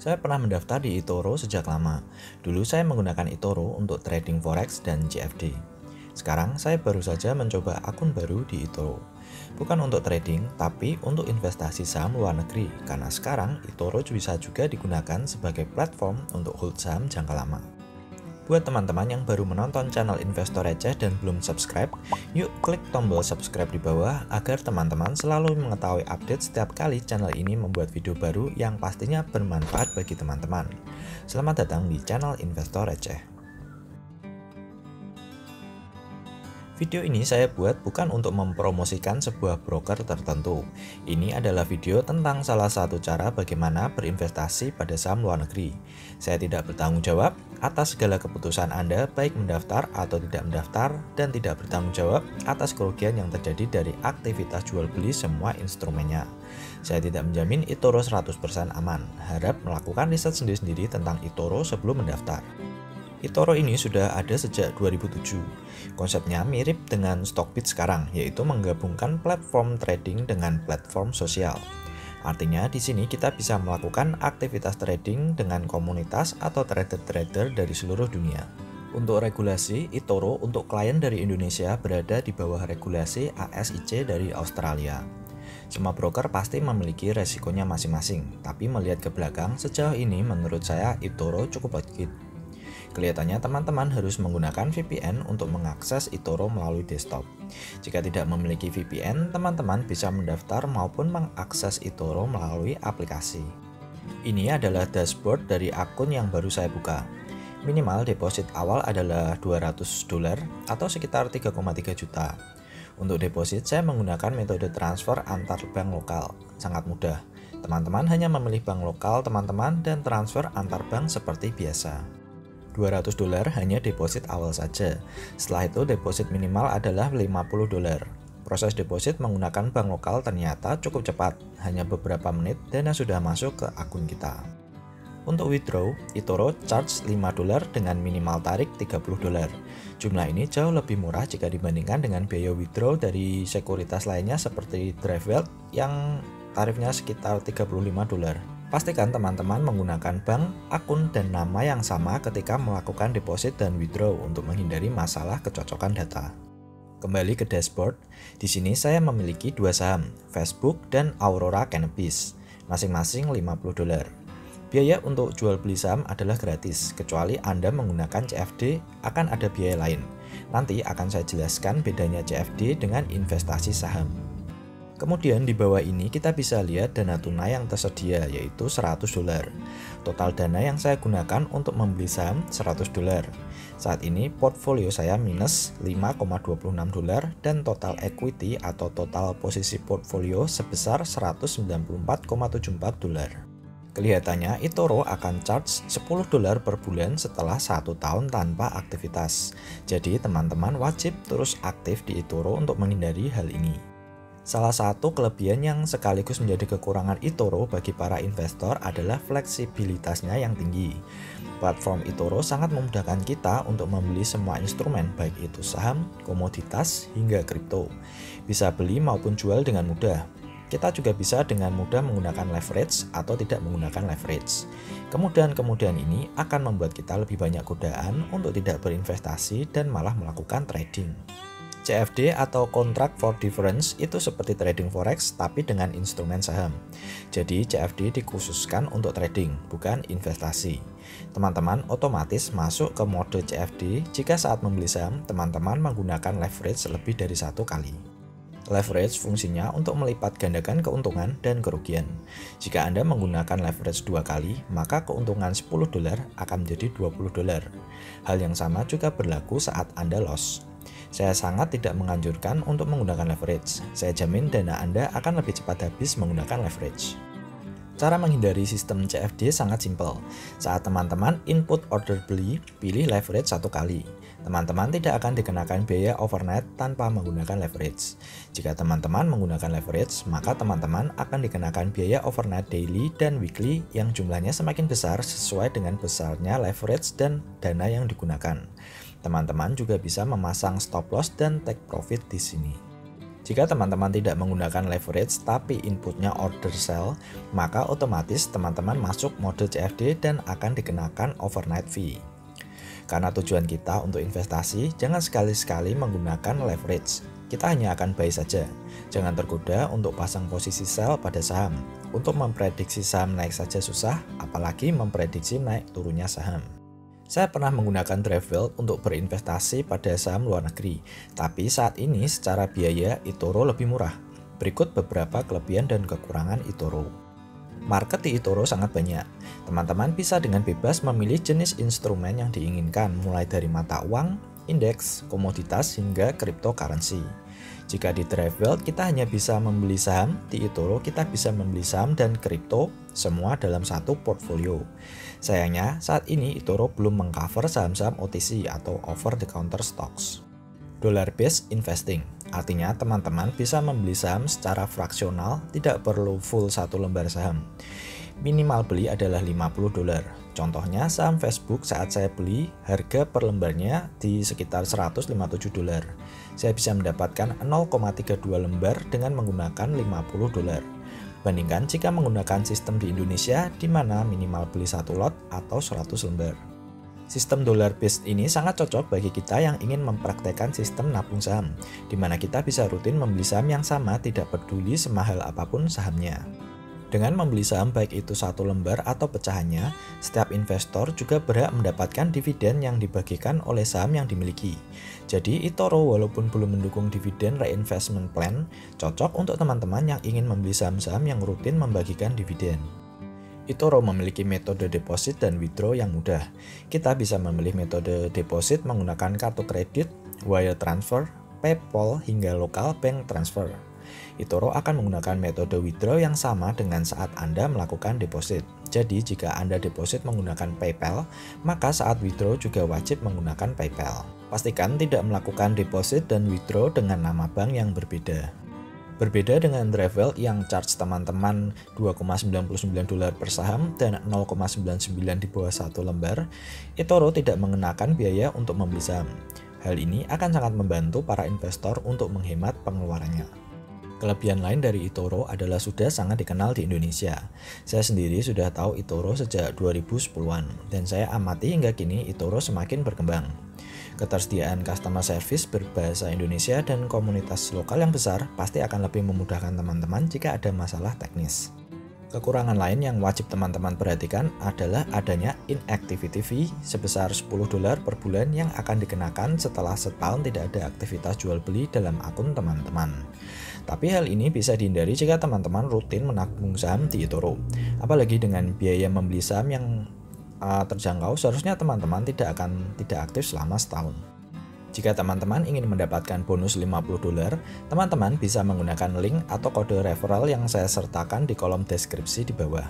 Saya pernah mendaftar di eToro sejak lama. Dulu saya menggunakan eToro untuk trading forex dan CFD. Sekarang saya baru saja mencoba akun baru di eToro. Bukan untuk trading, tapi untuk investasi saham luar negeri. Karena sekarang eToro bisa juga digunakan sebagai platform untuk hold saham jangka lama. Buat teman-teman yang baru menonton channel Investor Receh dan belum subscribe, yuk klik tombol subscribe di bawah agar teman-teman selalu mengetahui update setiap kali channel ini membuat video baru yang pastinya bermanfaat bagi teman-teman. Selamat datang di channel Investor Receh. Video ini saya buat bukan untuk mempromosikan sebuah broker tertentu. Ini adalah video tentang salah satu cara bagaimana berinvestasi pada saham luar negeri. Saya tidak bertanggung jawab atas segala keputusan Anda baik mendaftar atau tidak mendaftar, dan tidak bertanggung jawab atas kerugian yang terjadi dari aktivitas jual beli semua instrumennya. Saya tidak menjamin eToro 100% aman. Harap melakukan riset sendiri-sendiri tentang eToro sebelum mendaftar. eToro ini sudah ada sejak 2007. Konsepnya mirip dengan Stockbit sekarang, yaitu menggabungkan platform trading dengan platform sosial. Artinya di sini kita bisa melakukan aktivitas trading dengan komunitas atau trader-trader dari seluruh dunia. Untuk regulasi, eToro untuk klien dari Indonesia berada di bawah regulasi ASIC dari Australia. Semua broker pasti memiliki resikonya masing-masing, tapi melihat ke belakang sejauh ini menurut saya eToro cukup baik. Kelihatannya teman-teman harus menggunakan VPN untuk mengakses eToro melalui desktop. Jika tidak memiliki VPN, teman-teman bisa mendaftar maupun mengakses eToro melalui aplikasi. Ini adalah dashboard dari akun yang baru saya buka. Minimal deposit awal adalah $200 atau sekitar 3,3 juta. Untuk deposit saya menggunakan metode transfer antar bank lokal. Sangat mudah. Teman-teman hanya memilih bank lokal teman-teman dan transfer antar bank seperti biasa. $200 hanya deposit awal saja. Setelah itu deposit minimal adalah $50. Proses deposit menggunakan bank lokal ternyata cukup cepat. Hanya beberapa menit dana sudah masuk ke akun kita. Untuk withdraw, eToro charge $5 dengan minimal tarik $30. Jumlah ini jauh lebih murah jika dibandingkan dengan biaya withdraw dari sekuritas lainnya seperti DriveWealth yang tarifnya sekitar $35. Pastikan teman-teman menggunakan bank, akun, dan nama yang sama ketika melakukan deposit dan withdraw untuk menghindari masalah kecocokan data. Kembali ke dashboard, di sini saya memiliki dua saham, Facebook dan Aurora Cannabis, masing-masing $50. Biaya untuk jual beli saham adalah gratis, kecuali Anda menggunakan CFD akan ada biaya lain. Nanti akan saya jelaskan bedanya CFD dengan investasi saham. Kemudian di bawah ini kita bisa lihat dana tunai yang tersedia, yaitu $100. Total dana yang saya gunakan untuk membeli saham $100. Saat ini portfolio saya minus $5,26 dan total equity atau total posisi portfolio sebesar $194,74. Kelihatannya eToro akan charge $10 per bulan setelah 1 tahun tanpa aktivitas. Jadi teman-teman wajib terus aktif di eToro untuk menghindari hal ini. Salah satu kelebihan yang sekaligus menjadi kekurangan eToro bagi para investor adalah fleksibilitasnya yang tinggi. Platform eToro sangat memudahkan kita untuk membeli semua instrumen, baik itu saham, komoditas, hingga kripto. Bisa beli maupun jual dengan mudah. Kita juga bisa dengan mudah menggunakan leverage atau tidak menggunakan leverage. Kemudahan-kemudahan ini akan membuat kita lebih banyak godaan untuk tidak berinvestasi dan malah melakukan trading. CFD atau Contract for Difference itu seperti trading forex tapi dengan instrumen saham. Jadi CFD dikhususkan untuk trading, bukan investasi. Teman-teman otomatis masuk ke mode CFD jika saat membeli saham teman-teman menggunakan leverage lebih dari 1 kali. Leverage fungsinya untuk melipat gandakan keuntungan dan kerugian. Jika Anda menggunakan leverage 2 kali, maka keuntungan $10 akan menjadi $20. Hal yang sama juga berlaku saat Anda loss. Saya sangat tidak menganjurkan untuk menggunakan leverage. Saya jamin dana Anda akan lebih cepat habis menggunakan leverage. Cara menghindari sistem CFD sangat simpel. Saat teman-teman input order beli, pilih leverage 1 kali. Teman-teman tidak akan dikenakan biaya overnight tanpa menggunakan leverage. Jika teman-teman menggunakan leverage, maka teman-teman akan dikenakan biaya overnight daily dan weekly yang jumlahnya semakin besar sesuai dengan besarnya leverage dan dana yang digunakan. Teman-teman juga bisa memasang stop loss dan take profit di sini. Jika teman-teman tidak menggunakan leverage tapi inputnya order sell, maka otomatis teman-teman masuk mode CFD dan akan dikenakan overnight fee. Karena tujuan kita untuk investasi, jangan sekali-sekali menggunakan leverage. Kita hanya akan buy saja. Jangan tergoda untuk pasang posisi sell pada saham. Untuk memprediksi saham naik saja susah, apalagi memprediksi naik turunnya saham. Saya pernah menggunakan Drivewell untuk berinvestasi pada saham luar negeri, tapi saat ini secara biaya eToro lebih murah. Berikut beberapa kelebihan dan kekurangan eToro. Market di eToro sangat banyak. Teman-teman bisa dengan bebas memilih jenis instrumen yang diinginkan, mulai dari mata uang, indeks, komoditas, hingga cryptocurrency. Jika di Drivewell kita hanya bisa membeli saham, di eToro kita bisa membeli saham dan kripto, semua dalam satu portfolio. Sayangnya, saat ini eToro belum mengcover saham-saham OTC atau over the counter stocks. Dollar based investing, artinya teman-teman bisa membeli saham secara fraksional, tidak perlu full satu lembar saham. Minimal beli adalah $50. Contohnya saham Facebook saat saya beli, harga per lembarnya di sekitar $157. Saya bisa mendapatkan 0,32 lembar dengan menggunakan $50. Bandingkan jika menggunakan sistem di Indonesia di mana minimal beli satu lot atau 100 lembar. Sistem dollar based ini sangat cocok bagi kita yang ingin mempraktekkan sistem nabung saham, di mana kita bisa rutin membeli saham yang sama tidak peduli semahal apapun sahamnya. Dengan membeli saham baik itu satu lembar atau pecahannya, setiap investor juga berhak mendapatkan dividen yang dibagikan oleh saham yang dimiliki. Jadi eToro walaupun belum mendukung dividen reinvestment plan, cocok untuk teman-teman yang ingin membeli saham-saham yang rutin membagikan dividen. eToro memiliki metode deposit dan withdraw yang mudah. Kita bisa memilih metode deposit menggunakan kartu kredit, wire transfer, PayPal, hingga local bank transfer. eToro akan menggunakan metode withdraw yang sama dengan saat Anda melakukan deposit. Jadi jika Anda deposit menggunakan PayPal, maka saat withdraw juga wajib menggunakan PayPal. Pastikan tidak melakukan deposit dan withdraw dengan nama bank yang berbeda. Berbeda dengan Drivewell yang charge teman-teman $2,99 per saham dan 0,99 di bawah satu lembar, eToro tidak mengenakan biaya untuk membeli saham. Hal ini akan sangat membantu para investor untuk menghemat pengeluarannya. Kelebihan lain dari eToro adalah sudah sangat dikenal di Indonesia. Saya sendiri sudah tahu eToro sejak 2010-an, dan saya amati hingga kini eToro semakin berkembang. Ketersediaan customer service berbahasa Indonesia dan komunitas lokal yang besar pasti akan lebih memudahkan teman-teman jika ada masalah teknis. Kekurangan lain yang wajib teman-teman perhatikan adalah adanya inactivity fee sebesar $10 per bulan yang akan dikenakan setelah setahun tidak ada aktivitas jual beli dalam akun teman-teman. Tapi hal ini bisa dihindari jika teman-teman rutin menabung saham di eToro. Apalagi dengan biaya membeli saham yang terjangkau, seharusnya teman-teman tidak aktif selama setahun. Jika teman-teman ingin mendapatkan bonus $50, teman-teman bisa menggunakan link atau kode referral yang saya sertakan di kolom deskripsi di bawah.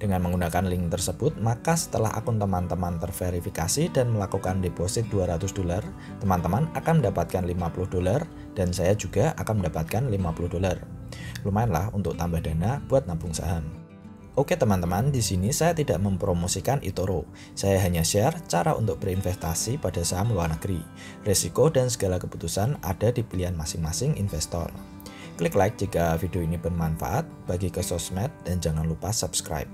Dengan menggunakan link tersebut, maka setelah akun teman-teman terverifikasi dan melakukan deposit $200, teman-teman akan mendapatkan $50 dan saya juga akan mendapatkan $50. Lumayanlah untuk tambah dana buat nabung saham. Oke teman-teman, di sini saya tidak mempromosikan eToro. Saya hanya share cara untuk berinvestasi pada saham luar negeri. Risiko dan segala keputusan ada di pilihan masing-masing investor. Klik like jika video ini bermanfaat, bagi ke sosmed, dan jangan lupa subscribe.